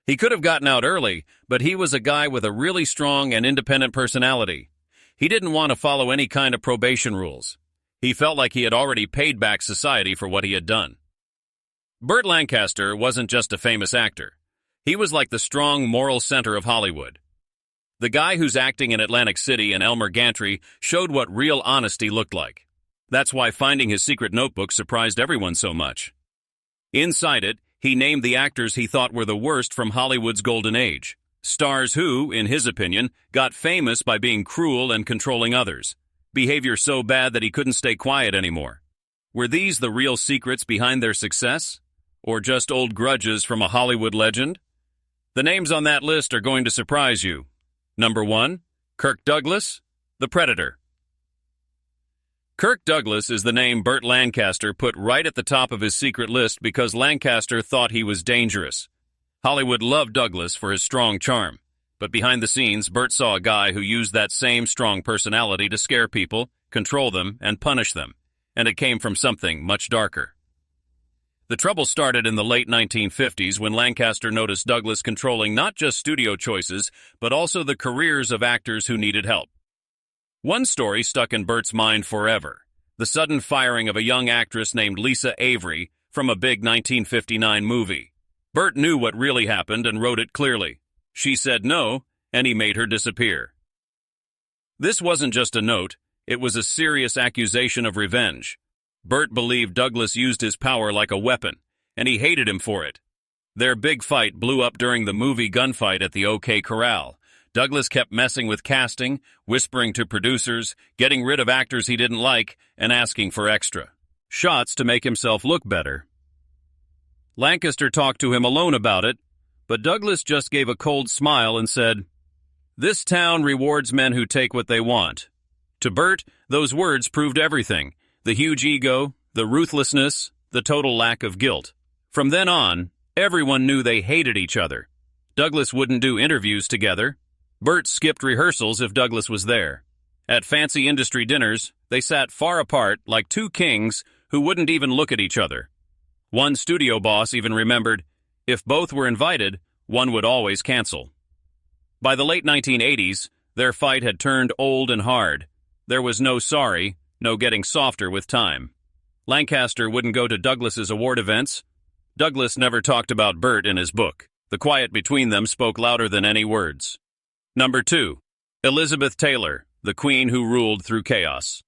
He could have gotten out early, but he was a guy with a really strong and independent personality. He didn't want to follow any kind of probation rules. He felt like he had already paid back society for what he had done. Burt Lancaster wasn't just a famous actor. He was like the strong moral center of Hollywood. The guy whose acting in Atlantic City and Elmer Gantry showed what real honesty looked like. That's why finding his secret notebook surprised everyone so much. Inside it, he named the actors he thought were the worst from Hollywood's golden age. Stars who, in his opinion, got famous by being cruel and controlling others. Behavior so bad that he couldn't stay quiet anymore. Were these the real secrets behind their success? Or just old grudges from a Hollywood legend? The names on that list are going to surprise you. Number 1, Kirk Douglas, the Predator. Kirk Douglas is the name Burt Lancaster put right at the top of his secret list because Lancaster thought he was dangerous. Hollywood loved Douglas for his strong charm, but behind the scenes, Burt saw a guy who used that same strong personality to scare people, control them, and punish them, and it came from something much darker. The trouble started in the late 1950s when Lancaster noticed Douglas controlling not just studio choices, but also the careers of actors who needed help. One story stuck in Burt's mind forever: the sudden firing of a young actress named Lisa Avery from a big 1959 movie. Burt knew what really happened and wrote it clearly. She said no, and he made her disappear. This wasn't just a note, it was a serious accusation of revenge. Burt believed Douglas used his power like a weapon, and he hated him for it. Their big fight blew up during the movie gunfight at the OK Corral. Douglas kept messing with casting, whispering to producers, getting rid of actors he didn't like, and asking for extra shots to make himself look better. Lancaster talked to him alone about it, but Douglas just gave a cold smile and said, "This town rewards men who take what they want." To Burt, those words proved everything: the huge ego, the ruthlessness, the total lack of guilt. From then on, everyone knew they hated each other. Douglas wouldn't do interviews together. Burt skipped rehearsals if Douglas was there. At fancy industry dinners, they sat far apart like two kings who wouldn't even look at each other. One studio boss even remembered, if both were invited, one would always cancel. By the late 1980s, their fight had turned old and hard. There was no sorry, no getting softer with time. Lancaster wouldn't go to Douglas's award events. Douglas never talked about Burt in his book. The quiet between them spoke louder than any words. Number 2, Elizabeth Taylor, the queen who ruled through chaos.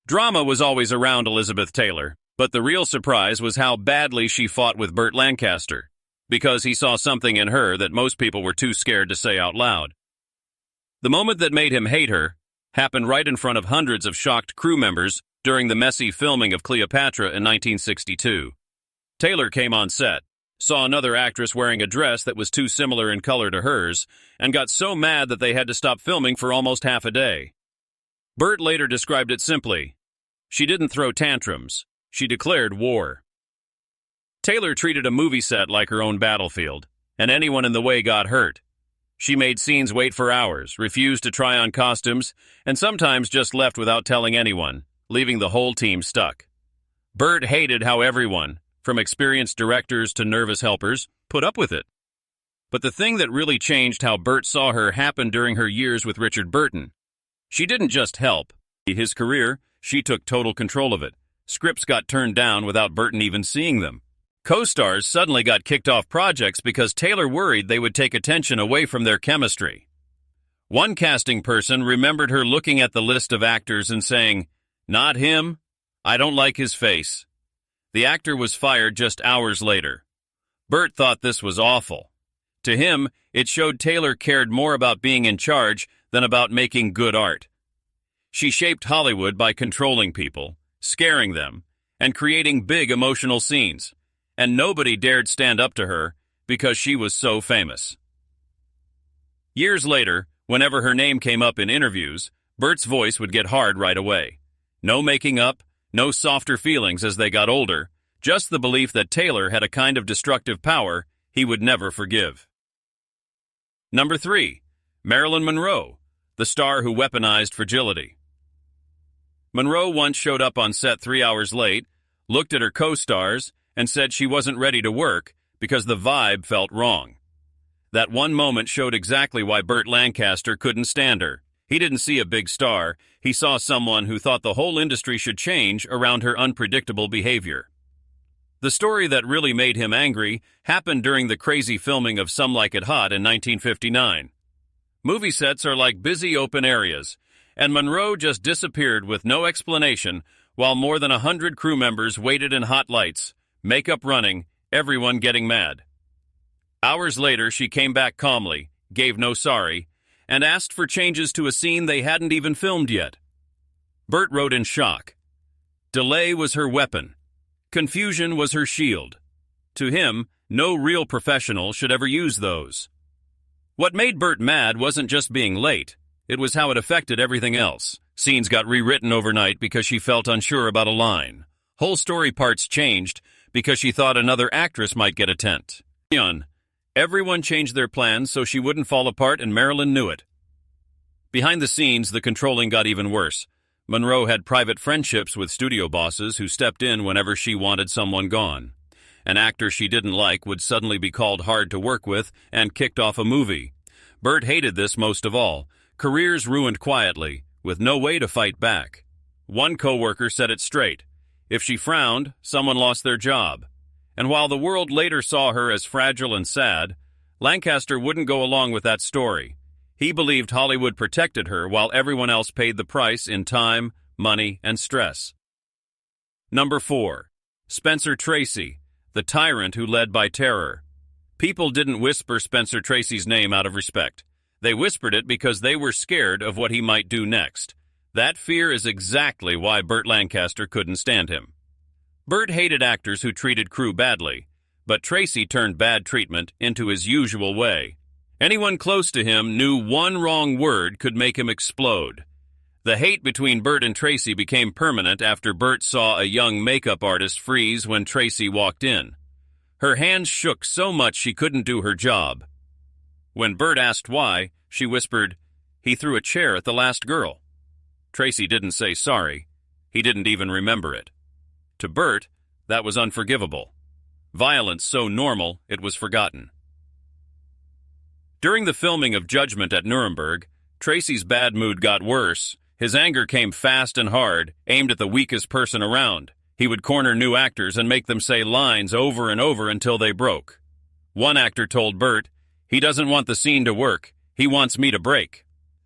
Drama was always around Elizabeth Taylor, but the real surprise was how badly she fought with Burt Lancaster, because he saw something in her that most people were too scared to say out loud. The moment that made him hate her happened right in front of hundreds of shocked crew members during the messy filming of Cleopatra in 1962. Taylor came on set, saw another actress wearing a dress that was too similar in color to hers, and got so mad that they had to stop filming for almost half a day. Burt later described it simply: she didn't throw tantrums, she declared war. Taylor treated a movie set like her own battlefield, and anyone in the way got hurt. She made scenes wait for hours, refused to try on costumes, and sometimes just left without telling anyone, leaving the whole team stuck. Burt hated how everyone, from experienced directors to nervous helpers, put up with it. But the thing that really changed how Burt saw her happened during her years with Richard Burton. She didn't just help his career, she took total control of it. Scripts got turned down without Burton even seeing them. Co-stars suddenly got kicked off projects because Taylor worried they would take attention away from their chemistry. One casting person remembered her looking at the list of actors and saying, "Not him. I don't like his face." The actor was fired just hours later. Burt thought this was awful. To him, it showed Taylor cared more about being in charge than about making good art. She shaped Hollywood by controlling people, scaring them, and creating big emotional scenes. And nobody dared stand up to her because she was so famous. Years later, whenever her name came up in interviews, Burt's voice would get hard right away. No making up, no softer feelings as they got older, just the belief that Taylor had a kind of destructive power he would never forgive. Number 3, Marilyn Monroe, the star who weaponized fragility. Monroe once showed up on set 3 hours late, looked at her co-stars, and said she wasn't ready to work because the vibe felt wrong. That one moment showed exactly why Burt Lancaster couldn't stand her. He didn't see a big star. He saw someone who thought the whole industry should change around her unpredictable behavior. The story that really made him angry happened during the crazy filming of Some Like It Hot in 1959. Movie sets are like busy open areas, and Monroe just disappeared with no explanation while more than 100 crew members waited in hot lights, makeup running, everyone getting mad. Hours later, she came back calmly, gave no sorry, and asked for changes to a scene they hadn't even filmed yet. Burt wrote in shock. Delay was her weapon. Confusion was her shield. To him, no real professional should ever use those. What made Burt mad wasn't just being late. It was how it affected everything else. Scenes got rewritten overnight because she felt unsure about a line. Whole story parts changed because she thought another actress might get a tent. Everyone changed their plans so she wouldn't fall apart, and Marilyn knew it. Behind the scenes, the controlling got even worse. Monroe had private friendships with studio bosses who stepped in whenever she wanted someone gone. An actor she didn't like would suddenly be called hard to work with and kicked off a movie. Burt hated this most of all. Careers ruined quietly, with no way to fight back. One coworker said it straight. If she frowned, someone lost their job. And while the world later saw her as fragile and sad, Lancaster wouldn't go along with that story. He believed Hollywood protected her while everyone else paid the price in time, money, and stress. Number 4. Spencer Tracy, the tyrant who led by terror. People didn't whisper Spencer Tracy's name out of respect. They whispered it because they were scared of what he might do next. That fear is exactly why Burt Lancaster couldn't stand him. Burt hated actors who treated crew badly, but Tracy turned bad treatment into his usual way. Anyone close to him knew one wrong word could make him explode. The hate between Burt and Tracy became permanent after Burt saw a young makeup artist freeze when Tracy walked in. Her hands shook so much she couldn't do her job. When Burt asked why, she whispered, "He threw a chair at the last girl." Tracy didn't say sorry. He didn't even remember it. To Burt, that was unforgivable. Violence so normal, it was forgotten. During the filming of Judgment at Nuremberg, Tracy's bad mood got worse. His anger came fast and hard, aimed at the weakest person around. He would corner new actors and make them say lines over and over until they broke. One actor told Burt, "He doesn't want the scene to work. He wants me to break."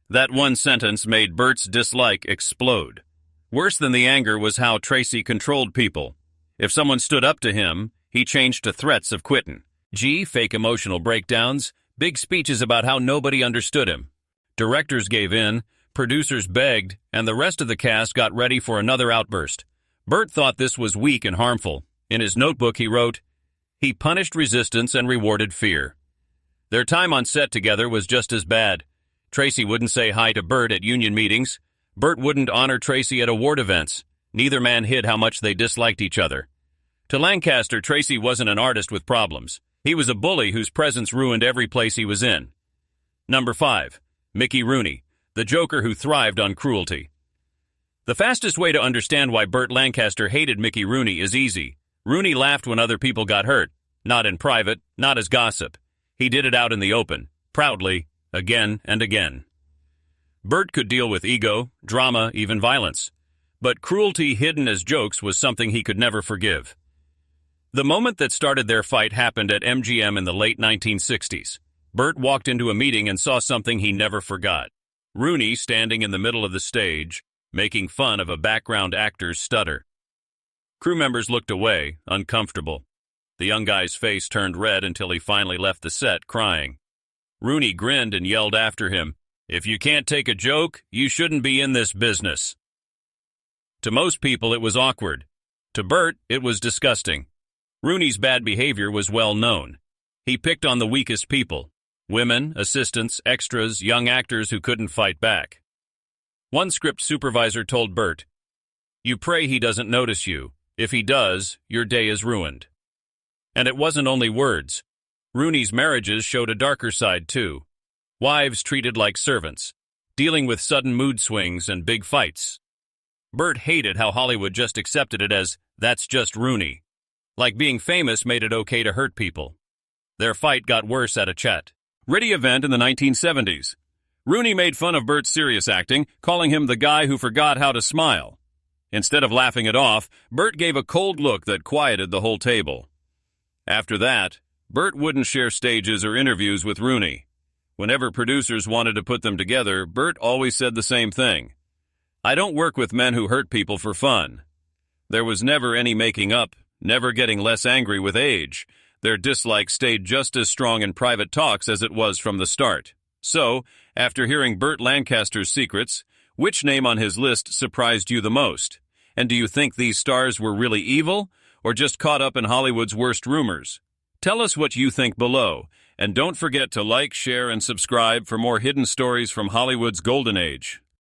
That one sentence made Burt's dislike explode. Worse than the anger was how Tracy controlled people. If someone stood up to him, he changed to threats of quitting. Fake emotional breakdowns, big speeches about how nobody understood him. Directors gave in, producers begged, and the rest of the cast got ready for another outburst. Burt thought this was weak and harmful. In his notebook he wrote, "He punished resistance and rewarded fear." Their time on set together was just as bad. Tracy wouldn't say hi to Burt at union meetings. Burt wouldn't honor Tracy at award events. Neither man hid how much they disliked each other. To Lancaster, Tracy wasn't an artist with problems. He was a bully whose presence ruined every place he was in. Number 5. Mickey Rooney, the Joker who thrived on cruelty. The fastest way to understand why Burt Lancaster hated Mickey Rooney is easy. Rooney laughed when other people got hurt, not in private, not as gossip. He did it out in the open, proudly, again and again. Burt could deal with ego, drama, even violence. But cruelty hidden as jokes was something he could never forgive. The moment that started their fight happened at MGM in the late 1960s. Burt walked into a meeting and saw something he never forgot. Rooney standing in the middle of the stage, making fun of a background actor's stutter. Crew members looked away, uncomfortable. The young guy's face turned red until he finally left the set, crying. Rooney grinned and yelled after him, "If you can't take a joke, you shouldn't be in this business." To most people it was awkward. To Burt, it was disgusting. Rooney's bad behavior was well known. He picked on the weakest people. Women, assistants, extras, young actors who couldn't fight back. One script supervisor told Burt, "You pray he doesn't notice you. If he does, your day is ruined." And it wasn't only words. Rooney's marriages showed a darker side too. Wives treated like servants, dealing with sudden mood swings and big fights. Burt hated how Hollywood just accepted it as, "That's just Rooney." Like being famous made it okay to hurt people. Their fight got worse at a chat. Witty event in the 1970s. Rooney made fun of Burt's serious acting, calling him the guy who forgot how to smile. Instead of laughing it off, Burt gave a cold look that quieted the whole table. After that, Burt wouldn't share stages or interviews with Rooney. Whenever producers wanted to put them together, Burt always said the same thing. "I don't work with men who hurt people for fun." There was never any making up, never getting less angry with age. Their dislike stayed just as strong in private talks as it was from the start. So, after hearing Burt Lancaster's secrets, which name on his list surprised you the most? And do you think these stars were really evil, or just caught up in Hollywood's worst rumors? Tell us what you think below, and don't forget to like, share, and subscribe for more hidden stories from Hollywood's golden age.